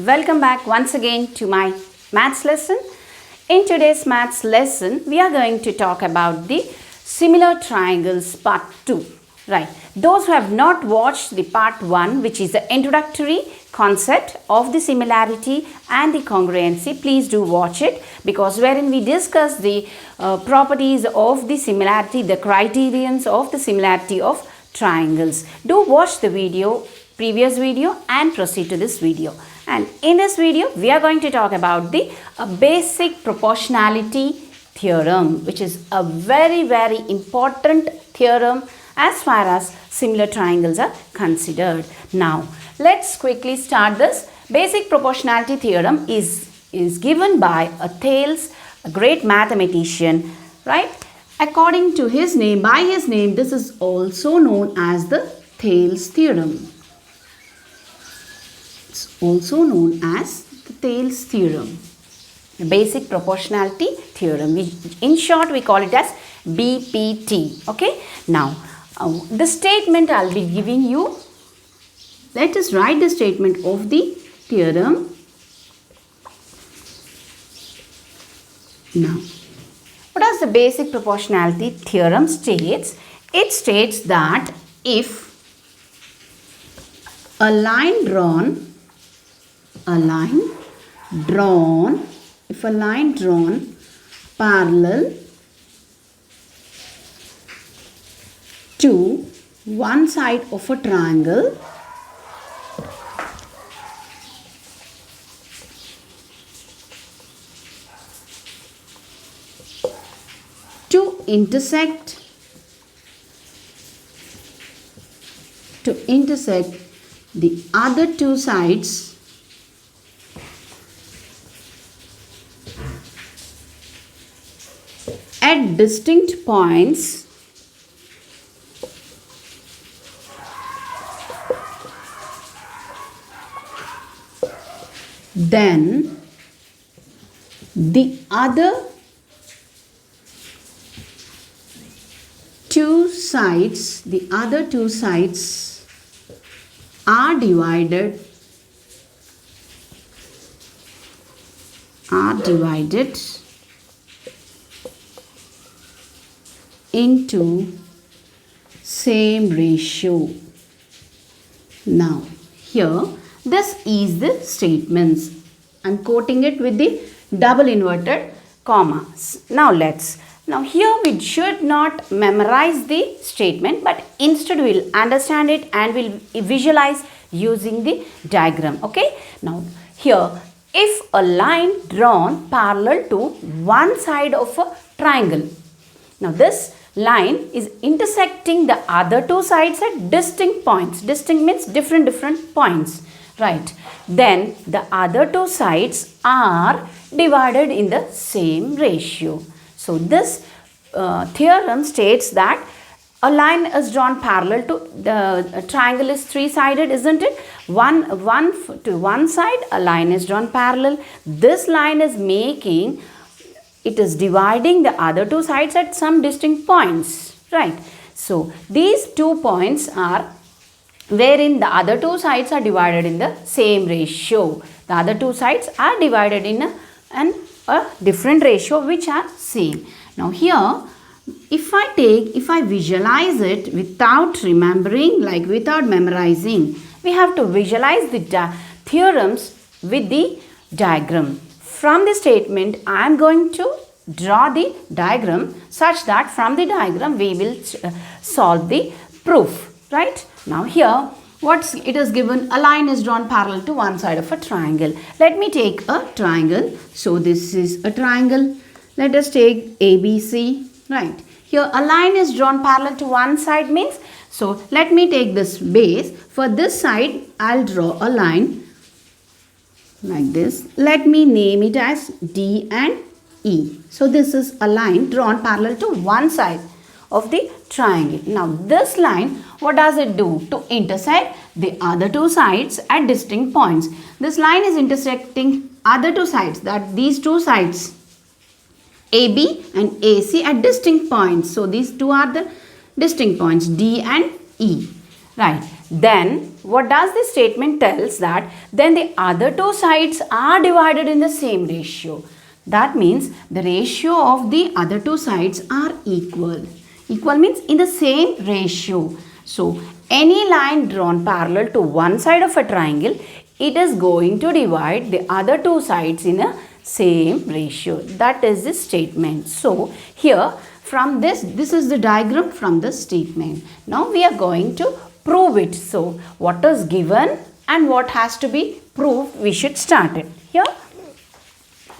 welcome back once again to my maths lesson. In today's maths lesson, we are going to talk about the similar triangles part 2. Right, those who have not watched the part 1, which is the introductory concept of the similarity and the congruency, please do watch it, because wherein we discuss the properties of the similarity, the criterions of the similarity of triangles. Do watch the previous video and proceed to this video. And in this video, we are going to talk about the basic proportionality theorem, which is a very, very important theorem as far as similar triangles are considered. Now, let's quickly start this. Basic proportionality theorem is given by Thales, a great mathematician, right? According to his name, by his name, this is also known as the Thales theorem. It's also known as the Thales theorem. The basic proportionality theorem. In short, we call it as BPT. Okay. Now, the statement I'll be giving you. Let us write the statement of the theorem. Now, what does the basic proportionality theorem states? It states that if a line drawn parallel to one side of a triangle to intersect the other two sides at distinct points, then the other two sides are divided into same ratio. Now, here this is the statements. I'm quoting it with the double inverted commas. Now here we should not memorize the statement, but instead we'll understand it and we'll visualize using the diagram. Okay. Now here, if a line drawn parallel to one side of a triangle. Now this line is intersecting the other two sides at distinct points. Distinct means different points. Right. Then the other two sides are divided in the same ratio. So this theorem states that a line is drawn parallel to the triangle is three-sided, isn't it? One to one side, a line is drawn parallel. This line is dividing the other two sides at some distinct points, right? So these 2 points are wherein the other two sides are divided in the same ratio. The other two sides are divided in a different ratio which are same. Now here, if I visualize it without remembering, like without memorizing, we have to visualize the theorems with the diagram. From the statement, I am going to draw the diagram such that from the diagram we will solve the proof. Right? Now here, it is given, a line is drawn parallel to one side of a triangle. Let me take a triangle. So this is a triangle. Let us take ABC. Right. Here a line is drawn parallel to one side means, so let me take this base. For this side, I'll draw a line like this. Let me name it as D and E. So this is a line drawn parallel to one side of the triangle. Now this line, what does it do? To intersect the other two sides at distinct points. This line is intersecting other two sides, that these two sides AB and AC at distinct points. So these two are the distinct points D and E. Right. then what does this statement tells that then the other two sides are divided in the same ratio. That means the ratio of the other two sides are equal. Equal means in the same ratio. So any line drawn parallel to one side of a triangle, it is going to divide the other two sides in a same ratio. That is the statement. So here from this is the diagram from the statement. Now we are going to prove it. So what is given and what has to be proved, we should start it here.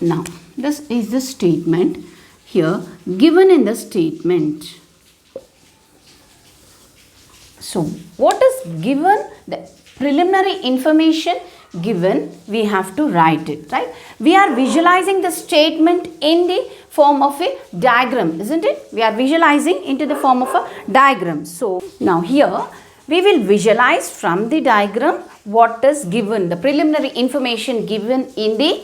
Now this is the statement here given in the statement. So what is given? The preliminary information given, we have to write it, right? We are visualizing the statement in the form of a diagram, isn't it? We are visualizing into the form of a diagram. So now here we will visualize from the diagram what is given, the preliminary information given in the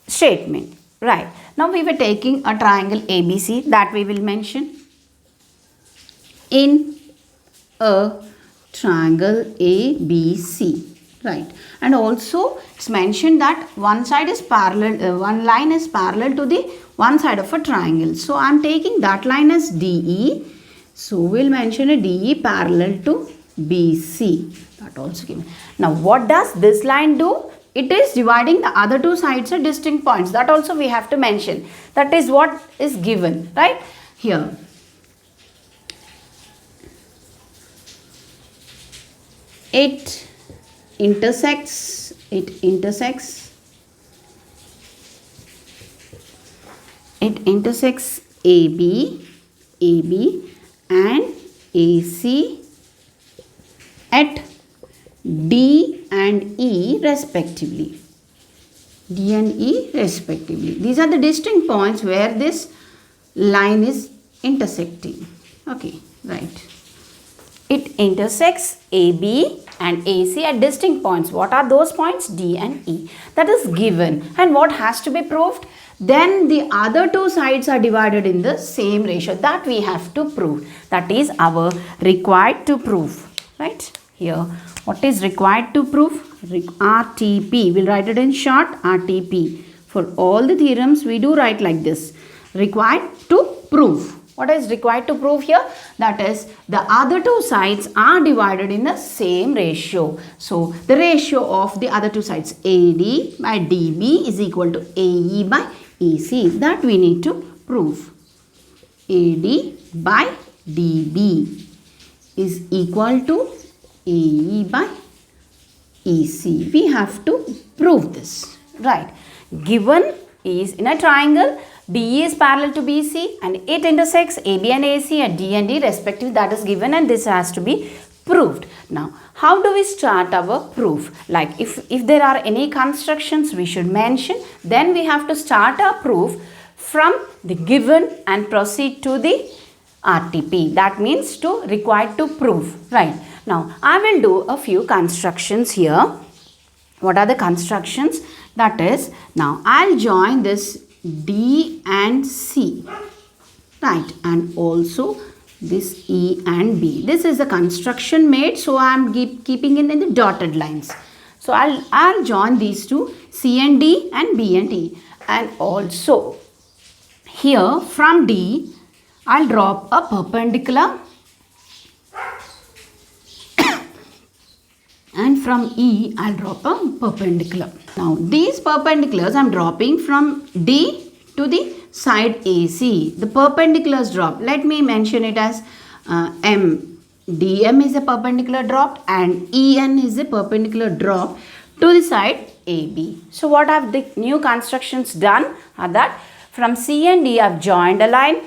statement, right? Now we were taking a triangle ABC that we will mention. In a triangle ABC, right? And also it's mentioned that one side is parallel, one line is parallel to the one side of a triangle. So I'm taking that line as DE. So we'll mention a DE parallel to BC. That also given. Now what does this line do? It is dividing the other two sides at distinct points. That also we have to mention. That is what is given, right? Here. It intersects AB and AC at D and E respectively. D and E respectively. These are the distinct points where this line is intersecting. Okay, right. It intersects AB and AC at distinct points. What are those points? D and E. That is given. And what has to be proved? Then the other two sides are divided in the same ratio. That we have to prove. That is our required to prove. Right? Here, what is required to prove? RTP. We'll write it in short. RTP. For all the theorems, we do write like this. Required to prove. What is required to prove here? That is, the other two sides are divided in the same ratio. So, the ratio of the other two sides, AD by DB is equal to AE by AC. That we need to prove. AD by DB is equal to AE by EC. We have to prove this. Right. Given is in a triangle, DE is parallel to BC and it intersects AB and AC at D and D respectively. That is given and this has to be proved. Now, how do we start our proof? Like if there are any constructions we should mention, then we have to start our proof from the given and proceed to the RTP. That means to required to prove. Right. Now, I will do a few constructions here. What are the constructions? That is, now I'll join this D and C, right, and also this E and B. This is the construction made, so I am keeping it in the dotted lines. So I'll join these two, C and D and B and E, and also here from D I'll drop a perpendicular and from E I'll drop a perpendicular. Now these perpendiculars I'm dropping from D to the side AC. The perpendiculars drop. Let me mention it as M. DM is a perpendicular drop and EN is a perpendicular drop to the side AB. So what have the new constructions done are that from C and D I've joined a line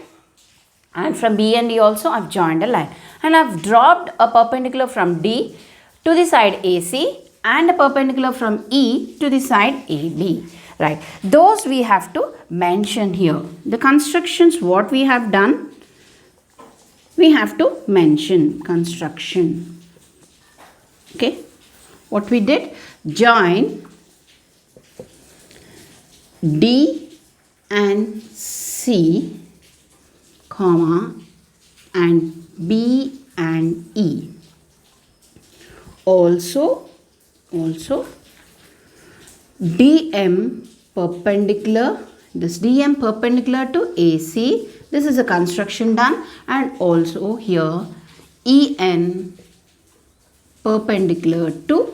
and from B and D also I've joined a line and I've dropped a perpendicular from D to the side AC and a perpendicular from E to the side AB. Right. Those we have to mention here. The constructions what we have done, we have to mention construction. Okay. What we did? Join D and C, comma, and B and E. also DM perpendicular, this DM perpendicular to AC, this is a construction done, and also here EN perpendicular to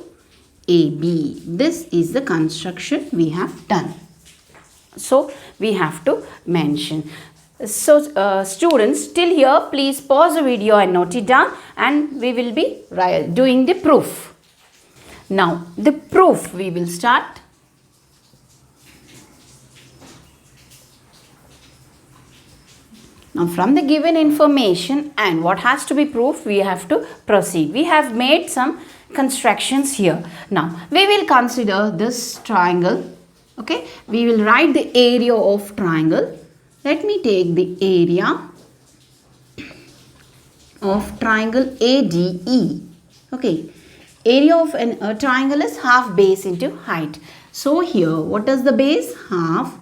AB. This is the construction we have done. So we have to mention. So students, till here please pause the video and note it down, and we will be doing the proof. Now the proof we will start. Now from the given information and what has to be proved, we have to proceed. We have made some constructions here. Now we will consider this triangle. Okay, we will write the area of triangle. Let me take the area of triangle ADE. Okay, area of a triangle is half base into height. So here, what is the base? Half.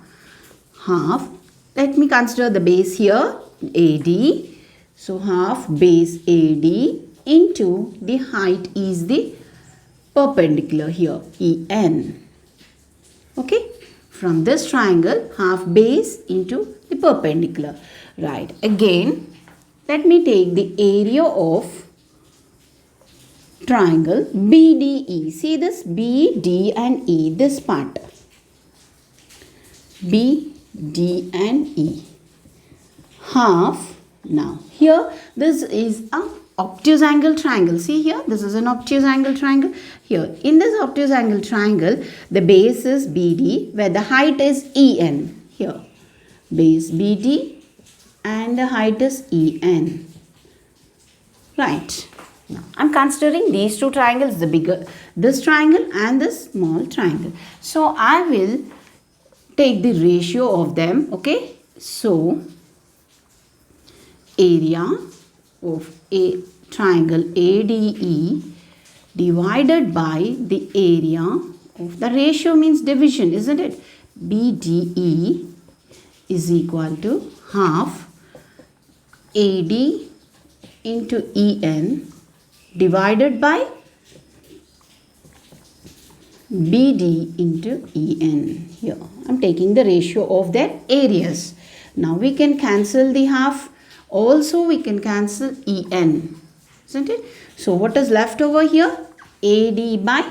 Let me consider the base here, AD. So half base AD into the height is the perpendicular here, EN. Okay, from this triangle, half base into the perpendicular. Right, again, let me take the area of triangle BDE. See this B, D and E, this part. B, D and E. Half. Now here this is a obtuse angle triangle. See here, this is an obtuse angle triangle. Here in this obtuse angle triangle, the base is BD where the height is EN. Here base BD and the height is EN. Right. Now I'm considering these two triangles, the bigger, this triangle and this small triangle. So I will take the ratio of them. Okay. So area of a triangle ADE divided by the area of the ratio means division, isn't it? BDE is equal to half AD into EN divided by BD into EN. Here I'm taking the ratio of their areas. Now we can cancel the half. Also we can cancel EN, isn't it? So what is left over here? AD by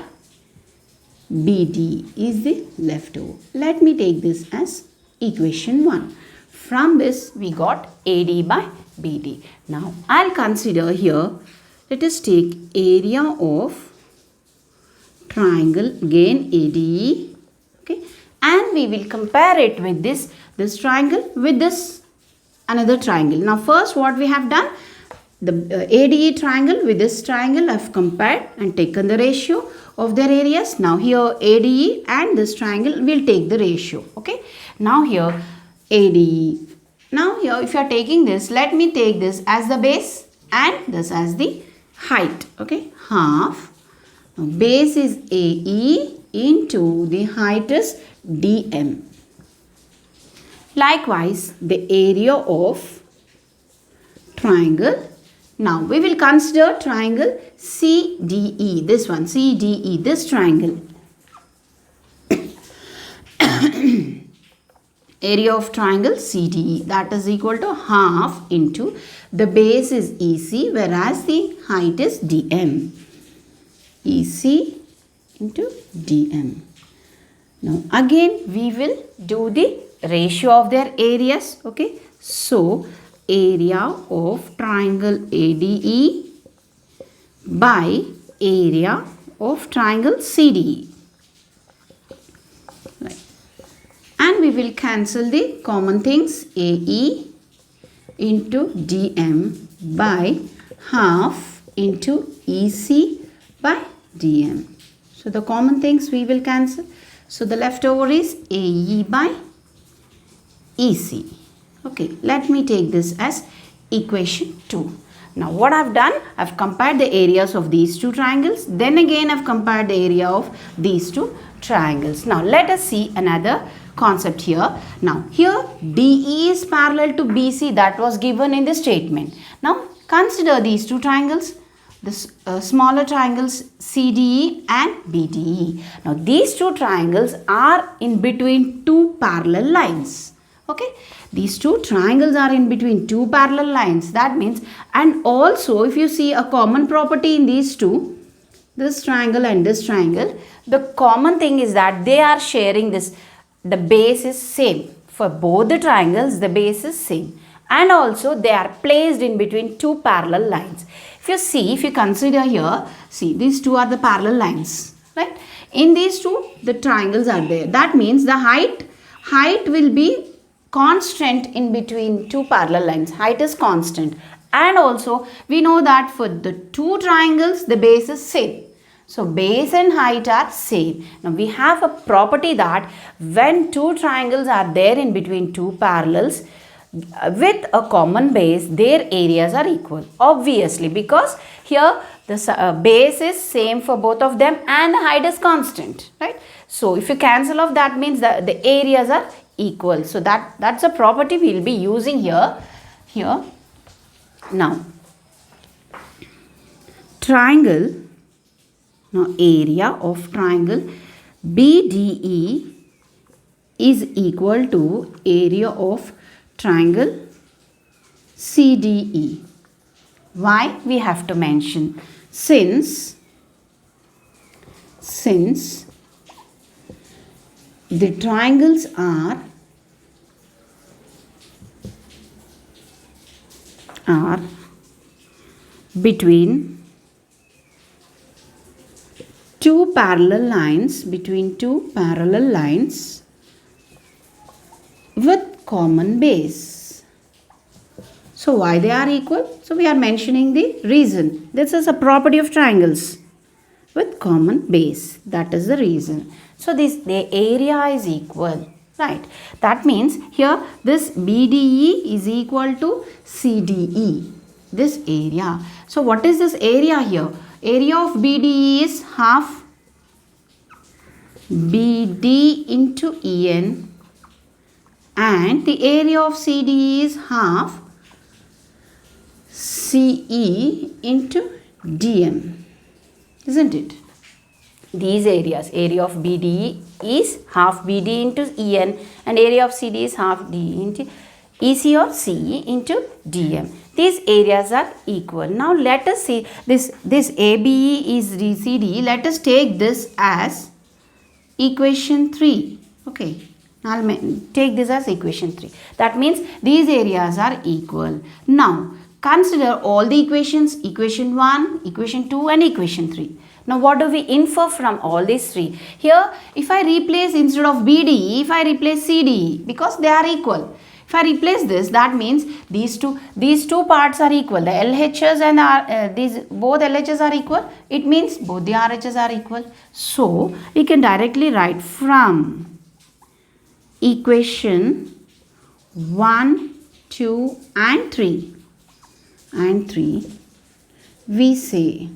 BD is the leftover. Let me take this as equation 1. From this we got AD by BD. Now I'll consider here, let us take area of triangle again ADE. Okay, and we will compare it with this triangle with this another triangle. Now first what we have done, the ADE triangle with this triangle I have compared and taken the ratio of their areas. Now here ADE and this triangle will take the ratio. Okay, now here ADE. Now here if you are taking this, let me take this as the base and this as the height. Okay, half. Now base is AE into the height is DM. Likewise, the area of triangle. Now we will consider triangle CDE. This one, CDE, this triangle. Area of triangle CDE, that is equal to half into the base is EC whereas the height is DM. EC into DM. Now again we will do the ratio of their areas. Okay, so area of triangle ADE by area of triangle CDE. Right. And we will cancel the common things, AE into DM by half into EC by DM. So the common things we will cancel. So the leftover is AE by EC. Okay, let me take this as equation 2. Now what I've done, I've compared the areas of these two triangles. Then again I've compared the area of these two triangles. Now let us see another concept here. Now here DE is parallel to BC, that was given in the statement. Now consider these two triangles. smaller triangles CDE and BDE. Now these two triangles are in between two parallel lines. Okay, these two triangles are in between two parallel lines. That means, and also if you see a common property in these two, this triangle and this triangle, the common thing is that they are sharing this, the base is same. For both the triangles, the base is same. And also they are placed in between two parallel lines. If you see, if you consider here, see these two are the parallel lines, right? In these two, the triangles are there. That means the height will be constant in between two parallel lines. Height is constant. And also we know that for the two triangles, the base is same. So base and height are same. Now we have a property that when two triangles are there in between two parallels with a common base, their areas are equal. Obviously, because here the base is same for both of them and the height is constant, right? So if you cancel off, that means that the areas are equal. So that's a property we will be using here. Now triangle, now area of triangle BDE is equal to area of triangle CDE. Why? We have to mention, since the triangles are between two parallel lines, with common base. So why they are equal? So we are mentioning the reason. This is a property of triangles with common base. That is the reason. So the area is equal, right? That means here this BDE is equal to CDE, this area. So what is this area here? Area of BDE is half BD into EN, and the area of CDE is half CE into DM, isn't it? These areas, area of BDE is half BD into EN and area of CD is half D into EC or CE into DM. These areas are equal. Now let us see this ABE is DCD. Let us take this as equation 3. Okay. Now I'll take this as equation 3. That means these areas are equal. Now consider all the equations, equation 1, equation 2 and equation 3. Now what do we infer from all these three? Here if I replace, instead of BDE, if I replace CDE, because they are equal. If I replace this, that means these two parts are equal. The LHS and these both LHS are equal. It means both the RHS are equal. So we can directly write from equation 1, 2 and 3. We say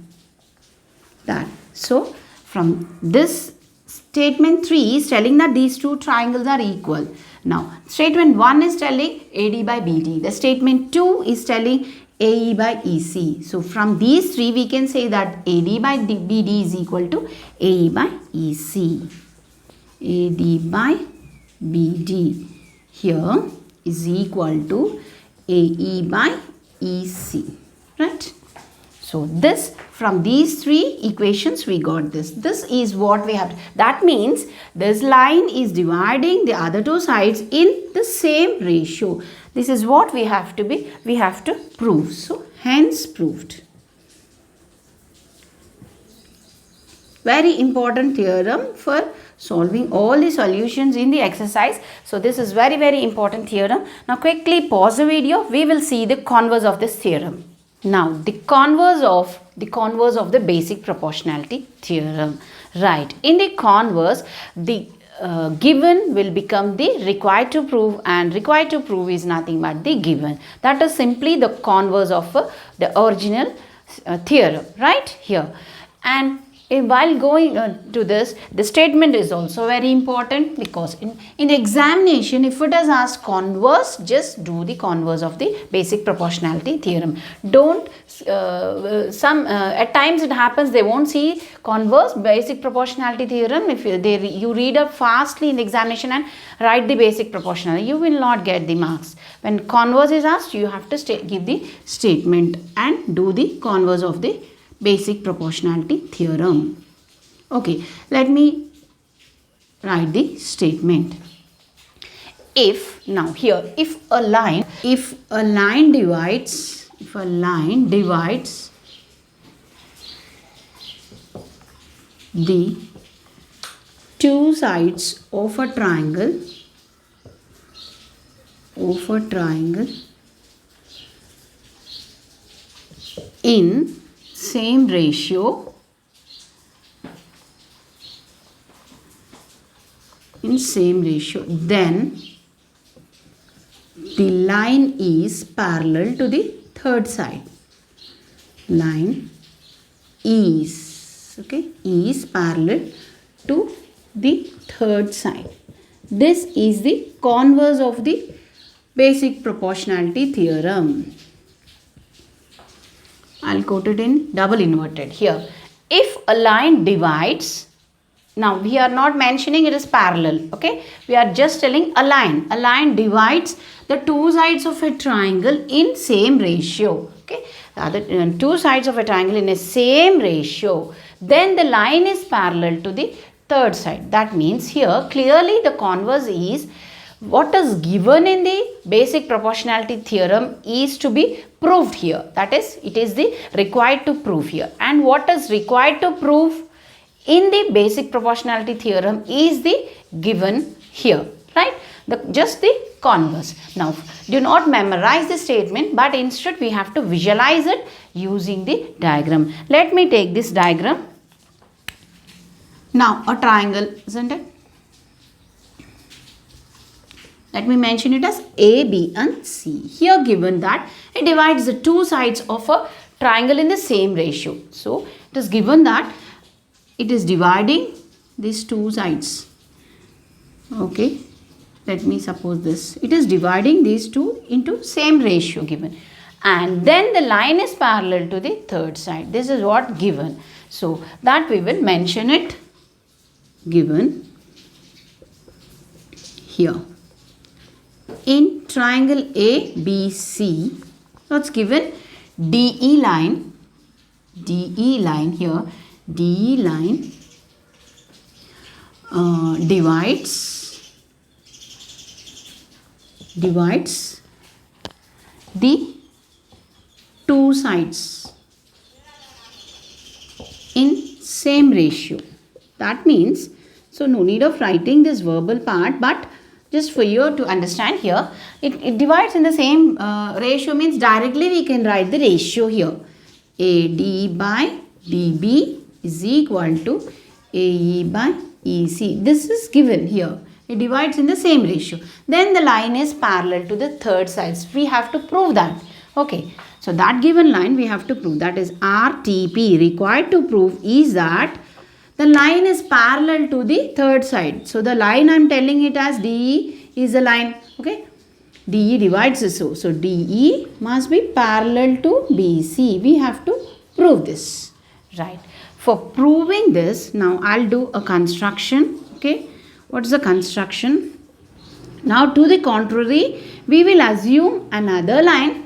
that. So from this statement 3 is telling that these two triangles are equal. Now statement 1 is telling AD by BD. The statement 2 is telling AE by EC. So from these three we can say that AD by BD is equal to AE by EC. AD by BD here is equal to AE by EC, right? So this, from these three equations we got this. This is what we have. That means this line is dividing the other two sides in the same ratio. This is what we have to prove. So hence proved. Very important theorem for solving all the solutions in the exercise. So this is very, very important theorem. Now quickly pause the video. We will see the converse of this theorem. Now the converse of the basic proportionality theorem. Right. In the converse, the given will become the required to prove, and required to prove is nothing but the given. That is simply the converse of the original theorem, right here. And while going to this, the statement is also very important, because in examination, if it is asked converse, just do the converse of the basic proportionality theorem. Don't at times it happens they won't see converse basic proportionality theorem. If you read up fastly in the examination and write the basic proportionality, you will not get the marks. When converse is asked, you have to give the statement and do the converse of the basic proportionality theorem. Okay, let me write the statement. If a line divides the two sides of a triangle in same ratio, then the line is parallel to the third side. Line is parallel to the third side. This is the converse of the basic proportionality theorem. I'll quote it in double inverted here. If a line divides, now we are not mentioning it is parallel, okay? We are just telling a line divides the two sides of a triangle in same ratio, okay? The other two sides of a triangle in a same ratio, then the line is parallel to the third side. That means here clearly the converse is what is given in the basic proportionality theorem is to be proved here. That is, it is the required to prove here. And what is required to prove in the basic proportionality theorem is the given here, right? Just the converse. Now, do not memorize the statement, but instead we have to visualize it using the diagram. Let me take this diagram. Now, a triangle, isn't it? Let me mention it as A, B and C. Here given that it divides the two sides of a triangle in the same ratio. So, it is given that it is dividing these two sides. Okay, let me suppose this. It is dividing these two into same ratio given. And then the line is parallel to the third side. This is what given. So, that we will mention it given here. In triangle ABC, what's given? DE line here. DE line divides the two sides in same ratio. That means, so no need of writing this verbal part, but just for you to understand here, it divides in the same ratio means directly we can write the ratio here. AD by DB is equal to AE by EC. This is given here. It divides in the same ratio. Then the line is parallel to the third sides. We have to prove that. Okay. So that given line we have to prove. That is RTP required to prove is that the line is parallel to the third side. So the line I am telling it as DE is a line. Okay. DE divides this. So DE must be parallel to BC. We have to prove this. Right. For proving this, now I'll do a construction. Okay. What is the construction? Now to the contrary, we will assume another line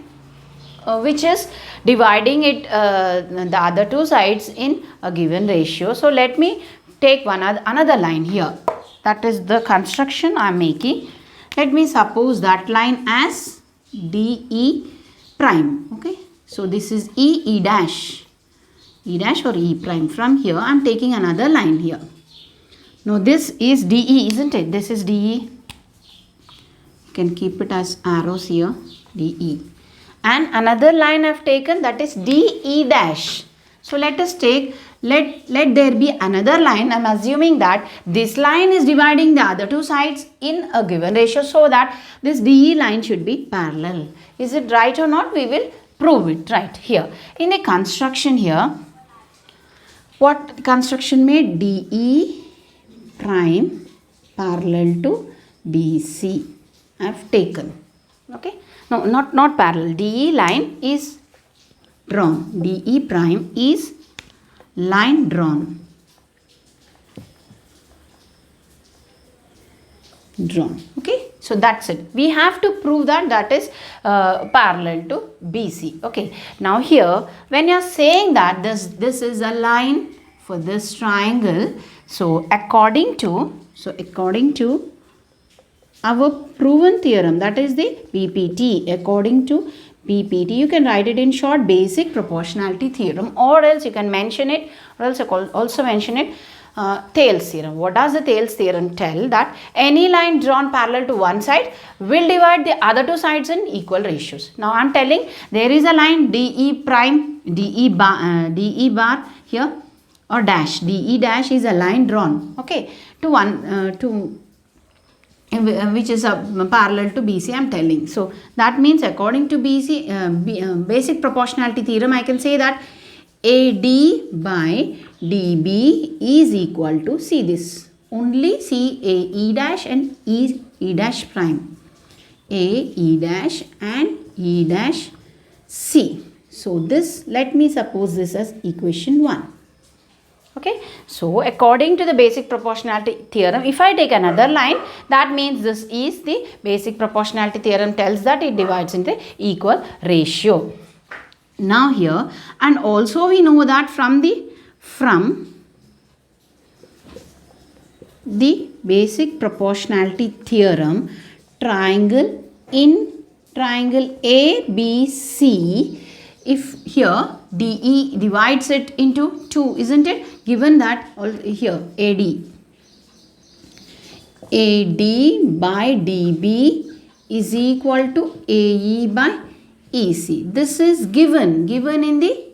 which is dividing it the other two sides in a given ratio. So let me take another line here. That is the construction I am making. Let me suppose that line as DE prime. Okay. So this is E dash. E dash or E prime. From here I am taking another line here. Now this is DE, isn't it? This is DE. You can keep it as arrows here. DE. And another line I have taken, that is DE dash. So let us take, let there be another line. I am assuming that this line is dividing the other two sides in a given ratio, so that this DE line should be parallel. Is it right or not? We will prove it right here. In the construction here, what construction made? DE prime parallel to BC I have taken. Okay. No, not parallel. DE line is drawn. DE prime is line drawn. Okay, so that's it. We have to prove that that is parallel to BC. Okay, now here when you are saying that this is a line for this triangle, so according to our proven theorem, that is the BPT, according to BPT, you can write it in short, basic proportionality theorem, or else you can mention it, or else you can also mention it Thales theorem. What does the Thales theorem tell? That any line drawn parallel to one side will divide the other two sides in equal ratios. Now I am telling there is a line DE prime, DE bar here, or dash. DE dash is a line drawn, okay, to one which is parallel to BC, I am telling. So that means according to basic proportionality theorem, I can say that AD by DB is equal to, see this, only see AE dash and E dash prime. AE dash and E dash C. So this, let me suppose this as equation 1. Okay, so according to the basic proportionality theorem, if I take another line, that means this is the basic proportionality theorem tells that it divides into equal ratio. Now here, and also we know that from the basic proportionality theorem, triangle ABC, if here DE divides it into 2, isn't it? Given that here AD by DB is equal to AE by EC. This is given in the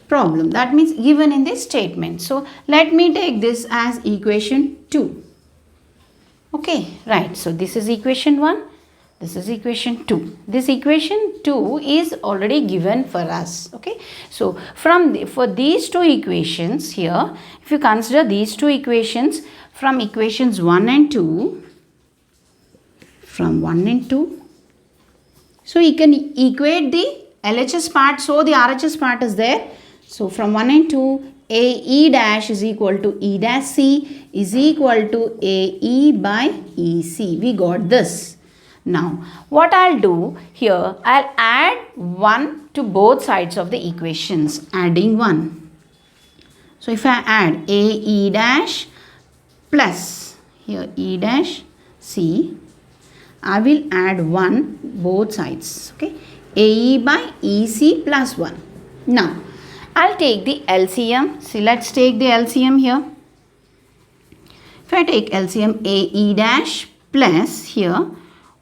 problem. That means given in the statement. So let me take this as equation 2. Okay, right. So this is equation 1. This is equation 2. This equation 2 is already given for us. Okay. So for these two equations here, if you consider these two equations from equations 1 and 2, so you can equate the LHS part, so the RHS part is there. So from 1 and 2, AE dash is equal to E dash C is equal to AE by EC. We got this. Now, what I'll do here, I'll add 1 to both sides of the equations, adding 1. So, if I add AE dash plus here E dash C, I will add 1 both sides, okay, AE by EC plus 1. Now, I'll take the LCM. See, let's take the LCM here. If I take LCM, AE dash plus here,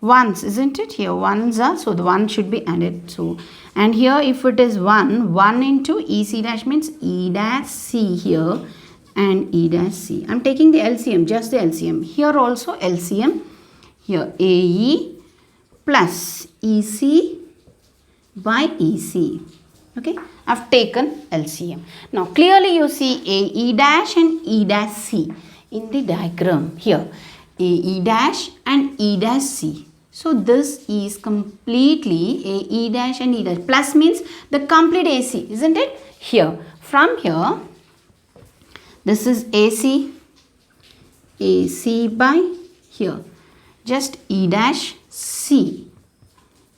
ones, isn't it? Here ones are, so the 1 should be added. So, and here if it is 1 into EC dash means E dash C here and E dash C. I'm taking the LCM, just the LCM. Here also LCM. Here AE plus EC by EC. Okay, I've taken LCM. Now clearly you see AE dash and E dash C in the diagram here. AE dash and E dash C. So this is completely AE dash and E dash. Plus means the complete AC, isn't it? Here, from here, this is AC by here, just E dash C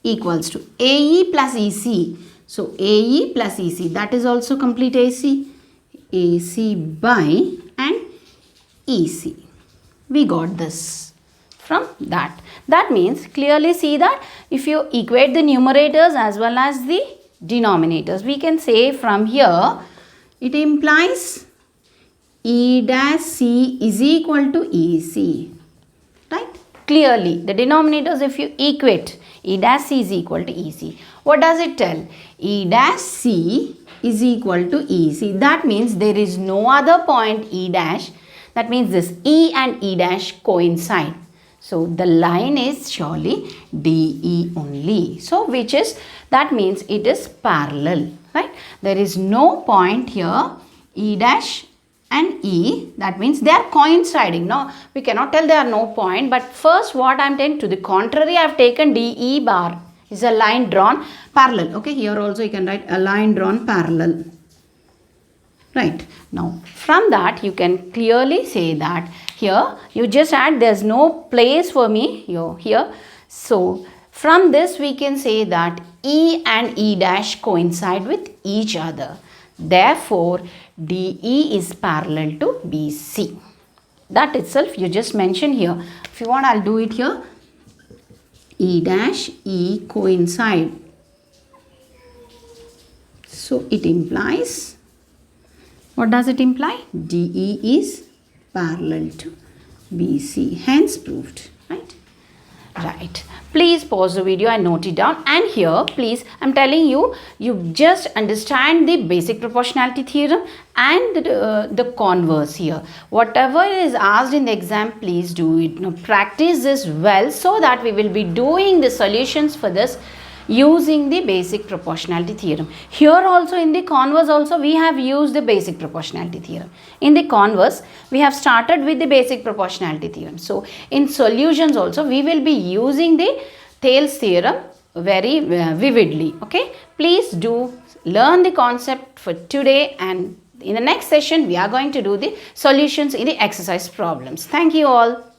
equals to AE plus EC. So AE plus EC, that is also complete AC. AC by and EC. We got this from that. That means clearly see that if you equate the numerators as well as the denominators, we can say from here it implies E dash C is equal to EC. Right? Clearly the denominators, if you equate, E dash C is equal to EC. What does it tell? E dash C is equal to EC. That means there is no other point E dash. That means this E and E dash coincide. So the line is surely DE only. So which is, that means it is parallel, right? There is no point here E dash and E, that means they are coinciding. No, we cannot tell there are no point, but first what I am telling, to the contrary, I have taken DE bar is a line drawn parallel. Okay, here also you can write a line drawn parallel. Right, now from that you can clearly say that here you just add there's no place for me here. So from this we can say that E and E dash coincide with each other. Therefore, DE is parallel to BC. That itself you just mention here. If you want, I'll do it here. E dash E coincide. So it implies, what does it imply? DE is parallel to BC. Hence proved. Right? Right. Please pause the video and note it down. And here, please, I'm telling you, you just understand the basic proportionality theorem and the converse here. Whatever is asked in the exam, please do it. Now, practice this well so that we will be doing the solutions for this using the basic proportionality theorem. Here also in the converse also we have used the basic proportionality theorem. In the converse we have started with the basic proportionality theorem. So in solutions also we will be using the Thales theorem very vividly. Okay, please do learn the concept for today, and in the next session we are going to do the solutions in the exercise problems. Thank you all.